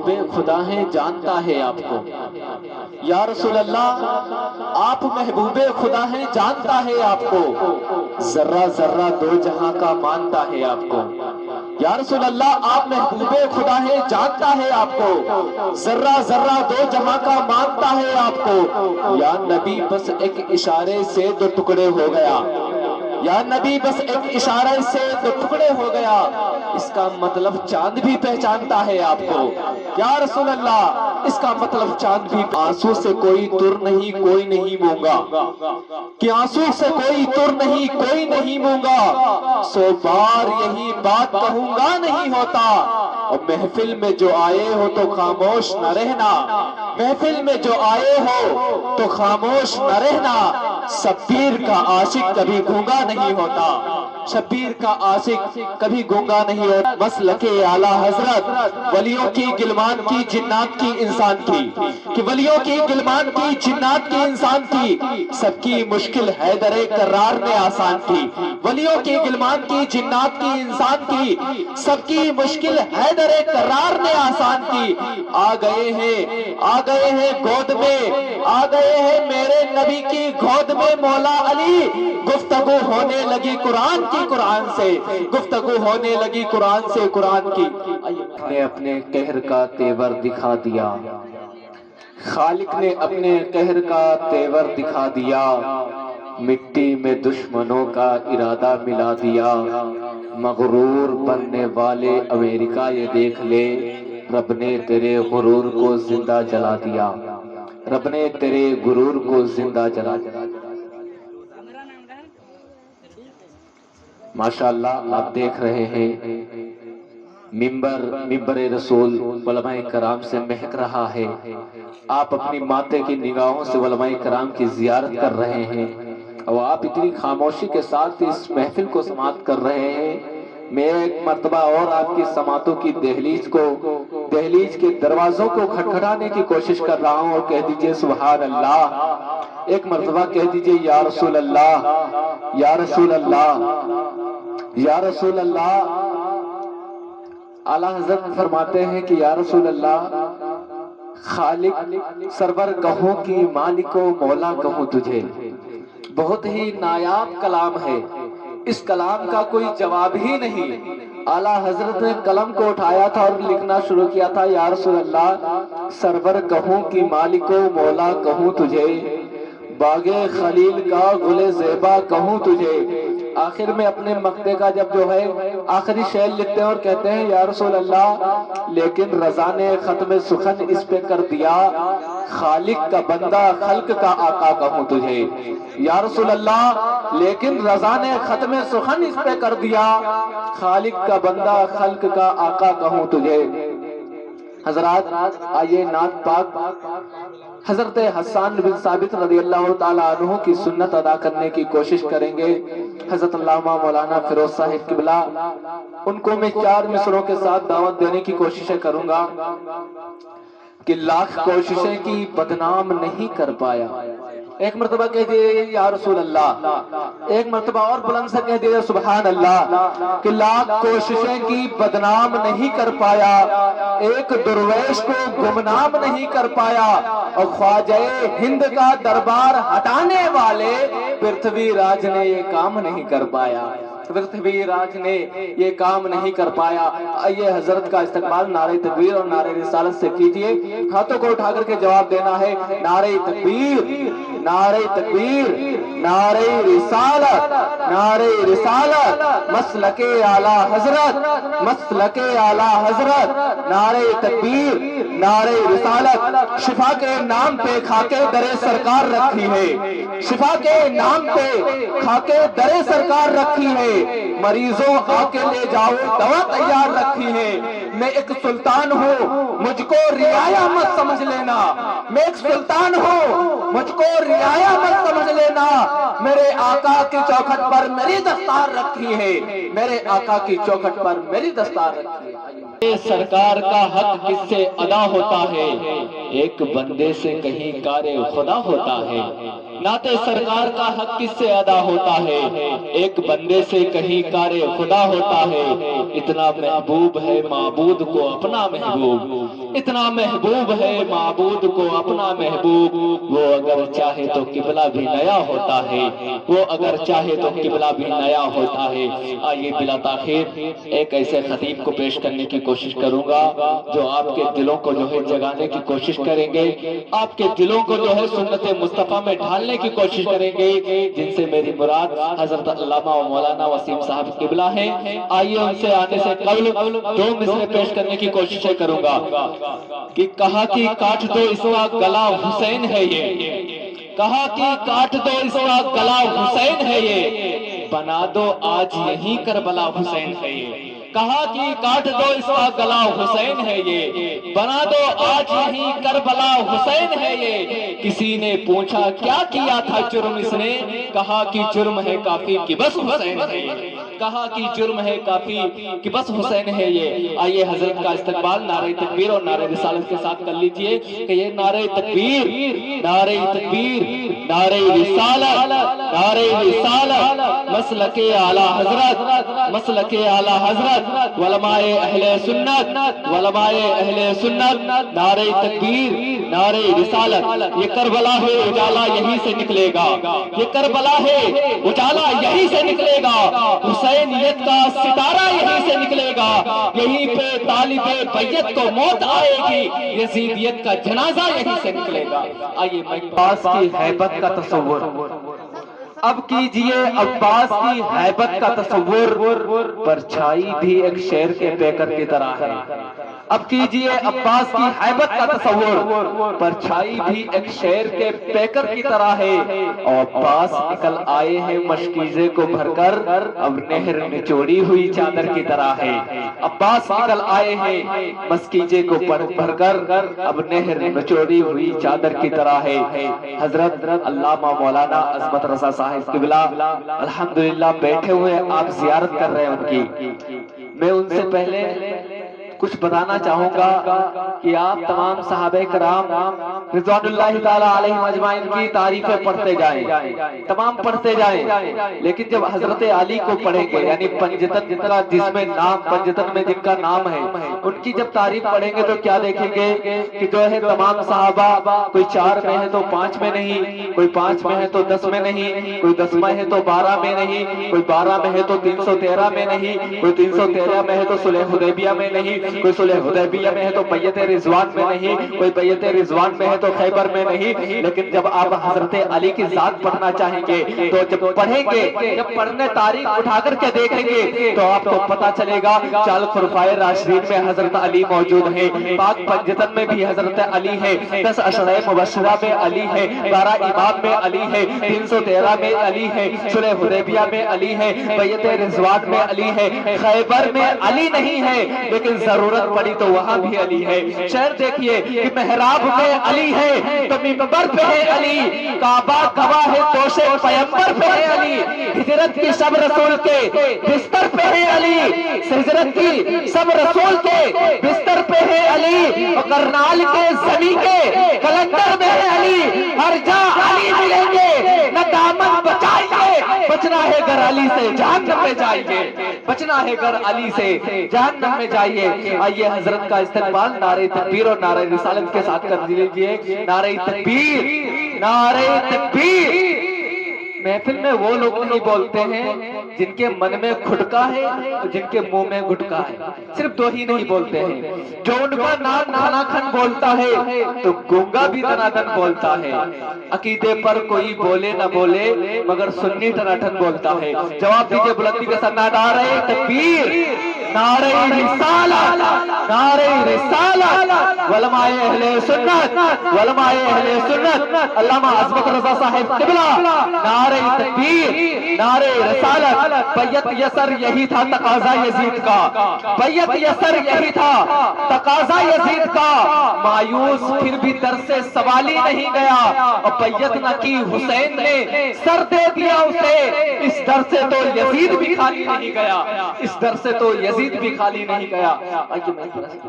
محبوب خدا ہیں جانتا ہے آپ کو۔ یا رسول اللہ آپ محبوب خدا ہیں جانتا ہے آپ کو، ذرہ ذرہ دو جہاں کا مانتا ہے آپ کو۔ یا رسول اللہ آپ محبوب خدا ہیں جانتا ہے آپ کو، ذرہ ذرہ دو جہاں کا مانتا ہے آپ کو۔ یا نبی بس ایک اشارے سے دو ٹکڑے ہو گیا، یا نبی بس ایک اشارے سے دو ٹکڑے ہو گیا، اس کا مطلب چاند بھی پہچانتا ہے آپ کو۔ یا رسول اللہ اس کا مطلب چاند بھی، آنسو سے کوئی تر نہیں کوئی نہیں مونگا، کہ آنسو سے کوئی تر نہیں کوئی نہیں مونگا، سو بار یہی بات کہوں گا نہیں ہوتا، اور محفل میں جو آئے ہو تو خاموش نہ رہنا، محفل میں جو آئے ہو تو خاموش نہ رہنا، شبیر کا عاشق کبھی گونگا نہیں ہوتا، شبیر کا عاشق کبھی گونگا نہیں ہوتا۔ مسلک اعلیٰ حضرت ولیوں کی گلمان کی جنات کی انسان کی، کہ ولیوں کی گلمان کی جنات کی انسان کی، سب کی مشکل حیدر کرار نے آسان کی، ولیوں کی گلمان کی جنات کی انسان کی، سب کی مشکل حیدر کرار نے آسان کی۔ آ گئے ہیں گود میں، آ گئے ہیں میرے نبی کی گود میں مولا علی، گفتگو ہونے لگی قرآن کی قرآن سے، گفتگو ہونے لگی قرآن سے قرآن کی۔ نے اپنے قہر کا تیور دکھا دیا، خالق نے اپنے قہر کا تیور دکھا دیا، مٹی میں دشمنوں کا ارادہ ملا دیا، مغرور بننے والے امریکہ یہ دیکھ لے، رب نے تیرے غرور کو زندہ جلا دیا، رب نے تیرے غرور کو زندہ جلا دیا۔ ماشاءاللہ آپ دیکھ رہے ہیں ممبر رسول علماء کرام سے مہک رہا ہے، آپ اپنی ماتے کی نگاہوں سے علماء کرام کی زیارت کر رہے ہیں، اور آپ اتنی خاموشی کے ساتھ اس محفل کو سماعت کر رہے ہیں۔ میں ایک مرتبہ اور آپ کی سماعتوں کی دہلیز کے دروازوں کو کھٹکھٹانے کی کوشش کر رہا ہوں، اور کہہ دیجئے سبحان اللہ، ایک مرتبہ کہہ دیجئے یا رسول اللہ، یا رسول اللہ، یا رسول اللہ۔ اعلیٰ حضرت فرماتے ہیں کہ یا رسول اللہ، خالق سرور کہوں کی مالک و مولا کہوں تجھے، بہت ہی نایاب کلام ہے، اس کلام کا کوئی جواب ہی نہیں۔ اعلیٰ حضرت نے قلم کو اٹھایا تھا اور لکھنا شروع کیا تھا، یا رسول اللہ سرور کہوں کی مالک و مولا کہوں تجھے، باغ خلیل کا گل زیبا کہوں تجھے۔ آخر میں اپنے مقطع کا جب جو ہے آخری شعر لکھتے ہیں اور کہتے ہیں یا رسول اللہ لیکن رضا نے ختم سخن اس پہ کر دیا، خالق کا بندہ خلق کا آقا کہوں تجھے۔ یا رسول اللہ لیکن رضا نے ختم سخن اس پہ کر دیا، خالق کا بندہ خلق کا آقا کہوں تجھے۔ حضرات آئیے نعت پاک حضرت حسان بن ثابت رضی اللہ تعالیٰ عنہ کی سنت ادا کرنے کی کوشش کریں گے۔ حضرت علامہ مولانا فیروز صاحب قبلہ، ان کو میں 4 مصروں کے ساتھ دعوت دینے کی کوششیں کروں گا کہ لاکھ کوششیں کی بدنام نہیں کر پایا۔ ایک مرتبہ کہہ دیئے یا رسول اللہ، ایک مرتبہ اور بلند سے کہہ دیئے سبحان اللہ، کہ لاکھ کوششیں کی بدنام نہیں کر پایا، ایک درویش کو گمنام نہیں کر پایا، اور خواجہ ہند کا دربار ہٹانے والے پرتھوی راج نے یہ کام نہیں کر پایا، پرتھوی راج نے یہ کام نہیں کر پایا۔ آئیے حضرت کا استقبال نعرہ تکبیر اور نعرہ رسالت سے کیجئے، ہاتھوں کو اٹھا کر کے جواب دینا ہے نعرہ تکبیر، نعرہ تکبیر، نعرہ رسالت، نعرہ رسالت، مسلک اعلیٰ حضرت، مسلک اعلیٰ حضرت، نعرہ تکبیر، نعرہ رسالت۔ شفا کے نام پہ خاکے در سرکار رکھی ہے، شفا کے نام پہ خاکے در سرکار رکھی ہے، مریضوں آ کے لے جاؤ دوا تیار رکھی ہے۔ میں ایک سلطان ہوں مجھ کو رعایا مت سمجھ لینا، میں ایک سلطان ہوں مجھ کو رعایا مت سمجھ لینا، میرے آقا کی چوکھٹ پر میری دستار رکھی ہے، میرے آقا کی چوکھٹ پر میری دستار رکھی ہے۔ سرکار کا حق کس سے ادا ہوتا ہے، ایک بندے سے کہیں کار خدا ہوتا ہے، نعت سرکار کا حق کس سے ادا ہوتا ہے، ایک بندے سے کہیں کار خدا ہوتا ہے، اتنا محبوب ہے معبود کو اپنا محبوب، اتنا محبوب ہے معبود کو اپنا محبوب، وہ اگر چاہے تو قبلہ بھی نیا ہوتا ہے، وہ اگر چاہے تو قبلہ بھی نیا ہوتا ہے۔ آئیے بلا تاخیر ایک ایسے خطیب کو پیش کرنے کی کوشش کروں گا جو آپ کے دلوں کو جو ہے جگانے کی کوشش کریں گے، آپ کے دلوں کو جو ہے سنت مصطفیٰ میں ڈھالنے کی کوشش کریں گے، جن سے میری مراد حضرت علامہ و مولانا وسیم صاحب قبلہ ہیں۔ آئیے ان سے آنے سے قبل دو مصرے پیش کرنے کی کوشش کروں گا کہ کہا کہ کاٹ دو اس کا گلا حسین ہے یہ، کہا کہ کاٹ دو اس کا گلا حسین ہے یہ، بنا دو آج یہی کربلا حسین ہے یہ، کہا کہ کاٹ دو اس کا گلا حسین ہے یہ، بنا دو آج یہی کربلا حسین ہے یہ۔ کسی نے پوچھا کیا کیا تھا جرم اس نے، کہا کہ جرم ہے کافی کہ بس حسین ہے یہ، کہا کہ جرم ہے کافی کہ بس حسین ہے یہ۔ آئیے حضرت کا استقبال نعرہ تکبیر اور نعرہ رسالت کے ساتھ کر لیجئے کہ یہ نعرہ تکبیر، نعرہ تکبیر، نعرہ رسالت، نعرہ رسالت، مسلک اعلیٰ حضرت، مسلک اعلیٰ حضرت، علماء اہل سنت، علماء اہل سنت، نعرہ تکبیر، نعرہ رسالت۔ یہ کربلا ہے اجالا یہی سے نکلے گا، یہ کربلا ہے اجالا یہی سے نکلے گا، حسینیت کا ستارہ یہی سے نکلے گا، یہی پہ طالب بیت کو موت آئے گی، یزیدیت کا جنازہ یہی سے نکلے گا۔ آئیے عباس کی حیبت کا تصور اب کیجئے، عباس کی حیبت کا تصور، پرچھائی بھی ایک شیر کے پیکر کی طرح ہے۔ اب کیجئے عباس کی حیبت کا تصور، پرچھائی بھی ایک شیر کے پیکر کی طرح ہے، اور عباس نکل آئے ہیں مشکیزے کو بھر کر، اب نہر نچوڑی ہوئی چادر کی طرح ہے۔ عباس نکل آئے ہیں مشکیزے کو بھر کر، اب نہر نچوڑی ہوئی چادر کی طرح ہے۔ حضرت علامہ مولانا عظمت رضا صاحب قبلہ الحمدللہ بیٹھے ہوئے آپ زیارت کر رہے ہیں ان کی۔ میں ان سے پہلے کچھ بتانا چاہوں گا کہ آپ تمام صحابہ کرام رضوان اللہ تعالیٰ علیہم اجمعین کی تعریفیں پڑھتے جائیں، تمام پڑھتے جائیں، لیکن جب حضرت علی کو پڑھیں گے یعنی پنجتن کا جس میں نام، پنجتن میں جن کا نام ہے، ان کی جب تعریف پڑھیں گے تو کیا دیکھیں گے کہ جو ہے تمام صحابہ کوئی 4 میں ہے تو 5 میں نہیں، کوئی 5 میں ہے تو 10 میں نہیں، کوئی 10 میں ہے تو 12 میں نہیں، کوئی 12 میں ہے تو 313 میں نہیں، کوئی 313 میں ہے تو صلح حدیبیہ میں نہیں، کوئی صلح حدیبیہ میں ہے تو بیعت رضوان میں نہیں، کوئی بیعت رضوان میں ہے تو خیبر میں نہیں۔ لیکن جب آپ حضرت علی کی ذات پڑھنا چاہیں گے تو جب پڑھیں گے، جب پڑھنے تاریخ اٹھا کر کے دیکھیں گے تو آپ کو پتا چلے گا 4 خلفائے راشدین میں حضرت علی موجود ہیں، پاک پنجتن میں بھی حضرت علی ہے، 10 عشرہ مبشرہ میں علی ہے، 12 امام میں علی ہے، 313 میں علی ہے، صلح حدیبیہ میں علی ہے، بیعت رضوان میں علی ہے، خیبر میں علی نہیں ہے لیکن ضرورت پڑی تو وہاں بھی علی ہے۔ شعر دیکھیے کہ محراب میں علی ہے تو منبر پہ ہے علی، کعبہ گواہ ہے دوش پیمبر پہ ہے علی، ہجرت کی سب رسول کے بستر پہ ہے علی، ہجرت کی سب رسول کے بستر پہ ہے علی، اور کرنال کے زمین کے کلندر میں ہے علی، ہر جا علی ملیں گے، نہ دامن بچائیے، بچنا ہے گر علی سے جہنم میں جائیے، بچنا ہے گر علی سے جہنم میں جائیے۔ آئیے حضرت کا استقبال نعرہ تکبیر اور نعرہ رسالت کے ساتھ کر دیجئے، نعرہ تکبیر، نعرہ تکبیر۔ محفل میں وہ لوگ نہیں بولتے ہیں جن کے من میں کھٹکا ہے اور جن کے منہ میں گٹکا ہے، صرف 2 ہی نہیں بولتے ہیں۔ جو ان کا نام کھنا کھن بولتا ہے تو گونگا بھی دنادن بولتا ہے، عقیدے پر کوئی بولے نہ بولے مگر سنی ٹناٹن بولتا ہے۔ جواب دیجئے بلندی کے ساتھ، نعرہ تکبیر، نعرہ رسالت، نعرہ رسالت، علماء اہل سنت، علماء اہل سنت، علامہ عظمت رضا صاحب قبلہ، نعرہ تکبیر، نعرہ رسالت۔ بیعت یسر یہی تھا تقاضا یزید کا، بیعت یسر یہی تھا تقاضا یزید کا، مایوس پھر بھی در سے سوالی نہیں گیا، اور بیعت نہ کی حسین نے سر دے دیا اسے، اس در سے تو یزید بھی خالی نہیں گیا، اس در سے تو یزید بھی خالی نہیں گیا۔